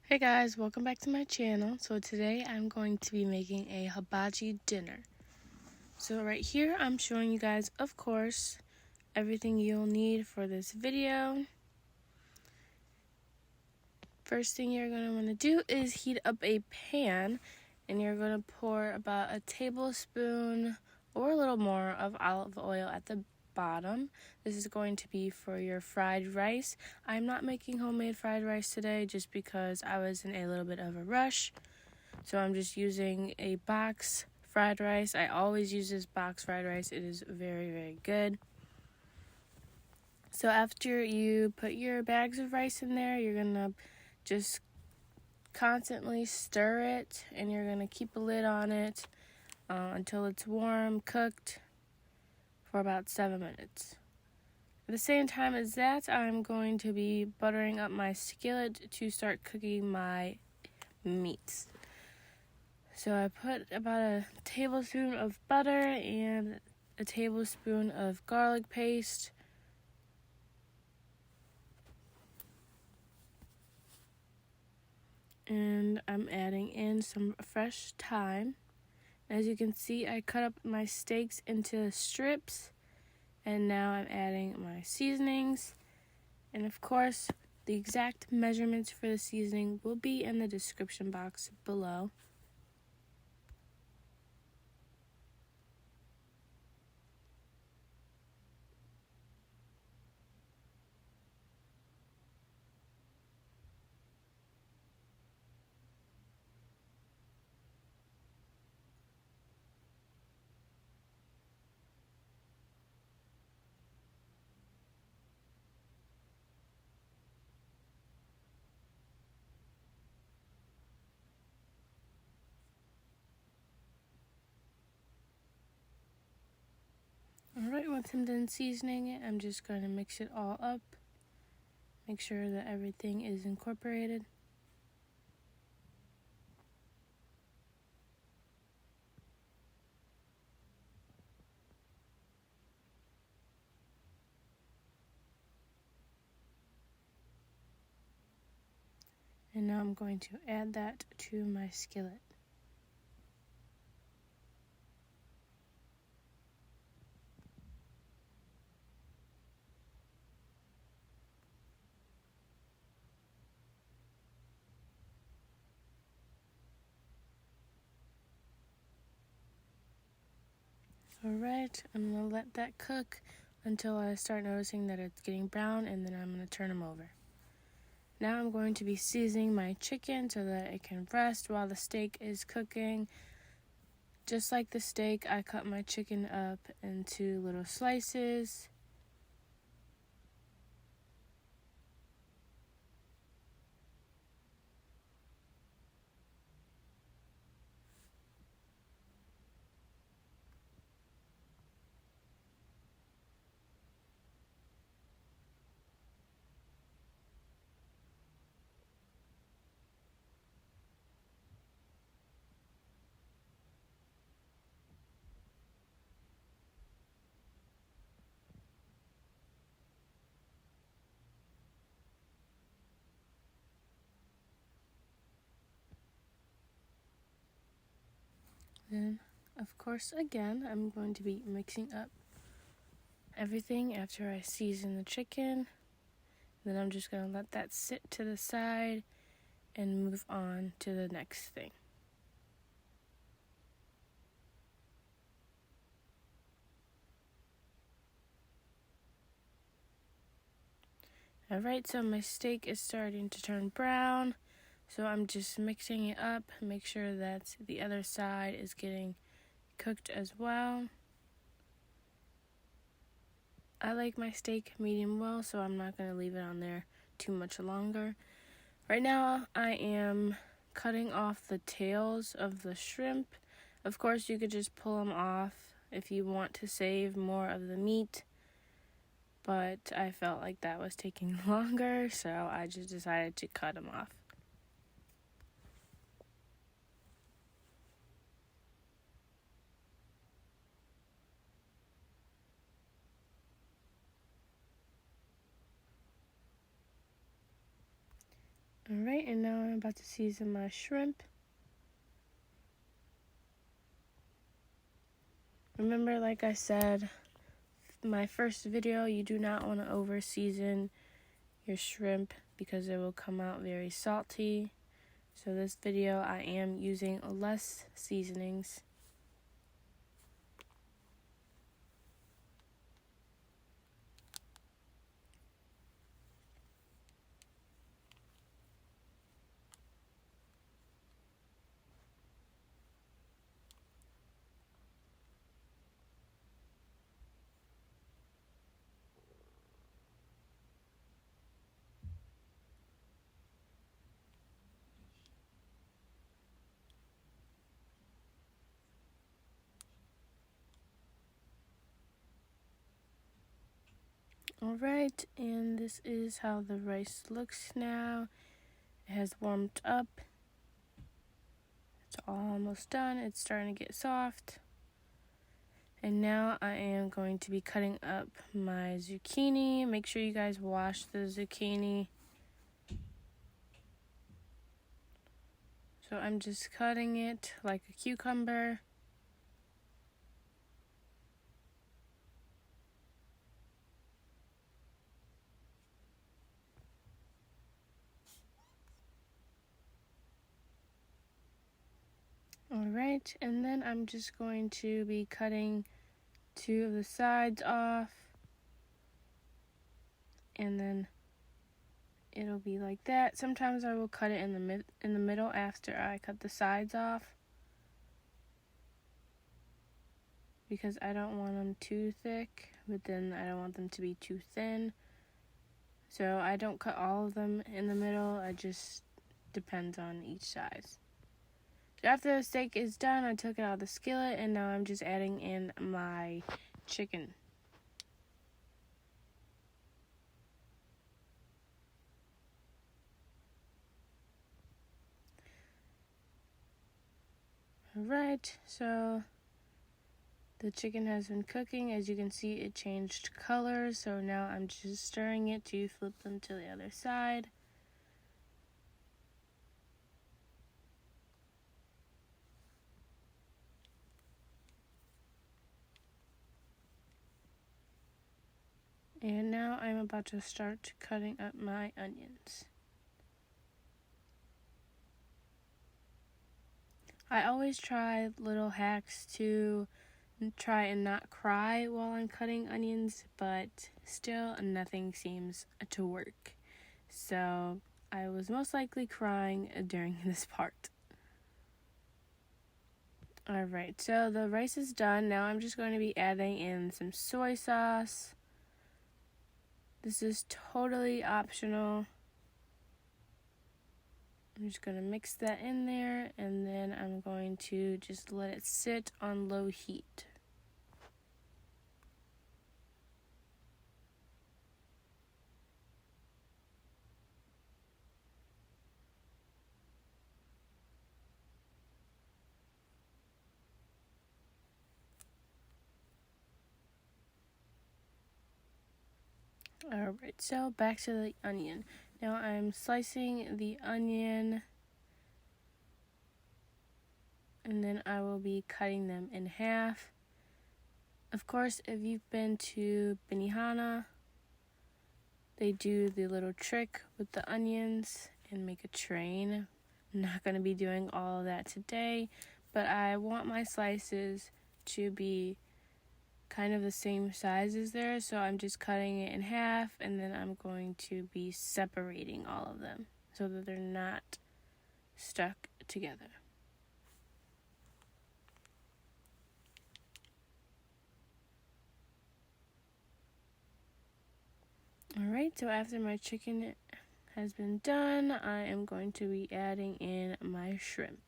Hey guys, welcome back to my channel. So today I'm going to be making a hibachi dinner. So right here I'm showing you guys, of course, everything you'll need for this video. First thing you're going to want to do is heat up a pan, and you're going to pour about a tablespoon or a little more of olive oil at the bottom. This is going to be for your fried rice. I'm not making homemade fried rice today just because I was in a little bit of a rush. So I'm just using a box fried rice. I always use this box fried rice. It is very, very good. So after you put your bags of rice in there, you're going to just constantly stir it, and you're going to keep a lid on it until it's warm, cooked for about 7 minutes. At the same time as that, I'm going to be buttering up my skillet to start cooking my meats. So I put about a tablespoon of butter and a tablespoon of garlic paste. And I'm adding in some fresh thyme. As you can see, I cut up my steaks into strips, and now I'm adding my seasonings. And of course, the exact measurements for the seasoning will be in the description box below. Alright, once I'm done seasoning it, I'm just going to mix it all up. Make sure that everything is incorporated. And now I'm going to add that to my skillet. Alright, I'm going to let that cook until I start noticing that it's getting brown, and then I'm going to turn them over. Now I'm going to be seasoning my chicken so that it can rest while the steak is cooking. Just like the steak, I cut my chicken up into little slices. Then, of course, again, I'm going to be mixing up everything after I season the chicken. Then I'm just going to let that sit to the side and move on to the next thing. Alright, so my steak is starting to turn brown. So I'm just mixing it up, make sure that the other side is getting cooked as well. I like my steak medium well, so I'm not going to leave it on there too much longer. Right now, I am cutting off the tails of the shrimp. Of course, you could just pull them off if you want to save more of the meat, but I felt like that was taking longer, so I just decided to cut them off. Alright, and now I'm about to season my shrimp. Remember, like I said, my first video, you do not want to over season your shrimp because it will come out very salty. So this video I am using less seasonings. Alright, and this is how the rice looks now. It has warmed up. It's almost done. It's starting to get soft. And now I am going to be cutting up my zucchini. Make sure you guys wash the zucchini. So I'm just cutting it like a cucumber. Alright, and then I'm just going to be cutting 2 of the sides off. And then it'll be like that. Sometimes I will cut it in the middle after I cut the sides off, because I don't want them too thick, but then I don't want them to be too thin. So I don't cut all of them in the middle. I just depends on each size. So after the steak is done, I took it out of the skillet, and now I'm just adding in my chicken. Alright, so the chicken has been cooking. As you can see, it changed colors, so now I'm just stirring it to flip them to the other side. And now I'm about to start cutting up my onions. I always try little hacks to try and not cry while I'm cutting onions, but still nothing seems to work. So I was most likely crying during this part. Alright, so the rice is done. Now I'm just going to be adding in some soy sauce. This is totally optional. I'm just going to mix that in there, and then I'm going to just let it sit on low heat. Alright, so back to the onion. Now I'm slicing the onion, and then I will be cutting them in half. Of course, if you've been to benihana, they do the little trick with the onions and make a train. I'm not going to be doing all of that today, but I want my slices to be kind of the same size as theirs, so I'm just cutting it in half, and then I'm going to be separating all of them so that they're not stuck together. Alright, so after my chicken has been done, I am going to be adding in my shrimp.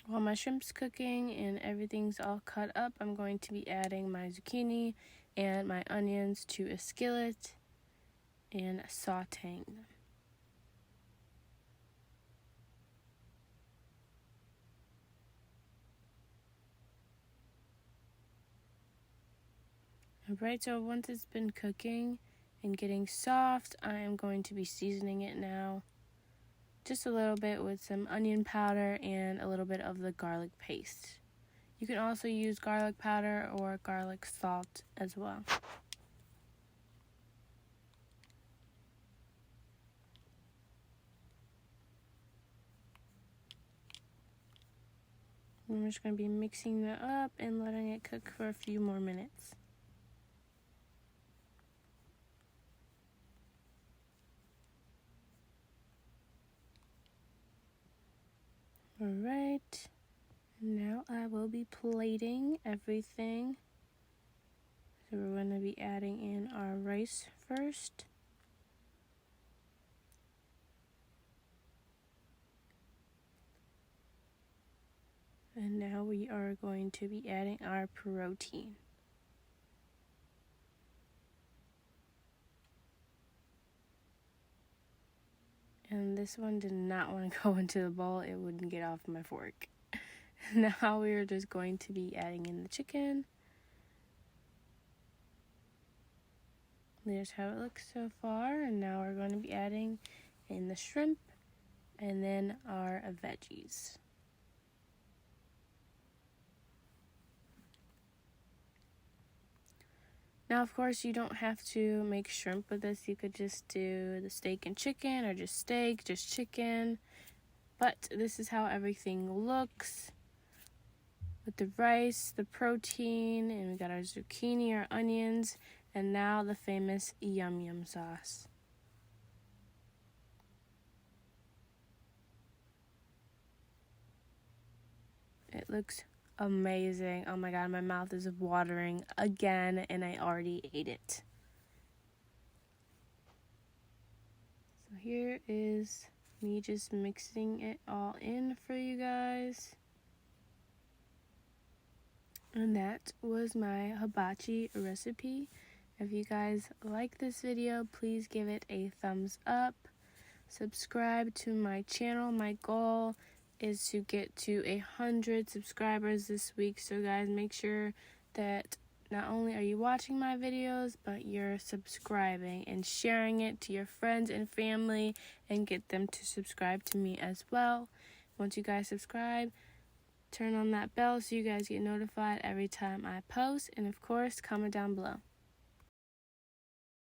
While my shrimp's cooking and everything's all cut up, I'm going to be adding my zucchini and my onions to a skillet and sauteing them. Alright, so once it's been cooking and getting soft, I am going to be seasoning it now. Just a little bit with some onion powder and a little bit of the garlic paste. You can also use garlic powder or garlic salt as well. I'm just going to be mixing that up and letting it cook for a few more minutes. Alright, now I will be plating everything. So we're going to be adding in our rice first. And now we are going to be adding our protein. And this one did not want to go into the bowl. It wouldn't get off my fork. Now we are just going to be adding in the chicken. There's how it looks so far. And now we're going to be adding in the shrimp and then our veggies. Now, of course, you don't have to make shrimp with this. You could just do the steak and chicken, or just steak, just chicken. But this is how everything looks with the rice, the protein, and we got our zucchini, our onions, and now the famous yum yum sauce. It looks amazing. Oh my god, my mouth is watering again, and I already ate it. So here is me just mixing it all in for you guys. And that was my hibachi recipe. If you guys like this video, please give it a thumbs up. Subscribe to my channel. My goal is to get to 100 subscribers this week. So guys, make sure that not only are you watching my videos, but you're subscribing and sharing it to your friends and family and get them to subscribe to me as well. Once you guys subscribe, turn on that bell so you guys get notified every time I post. And of course, comment down below.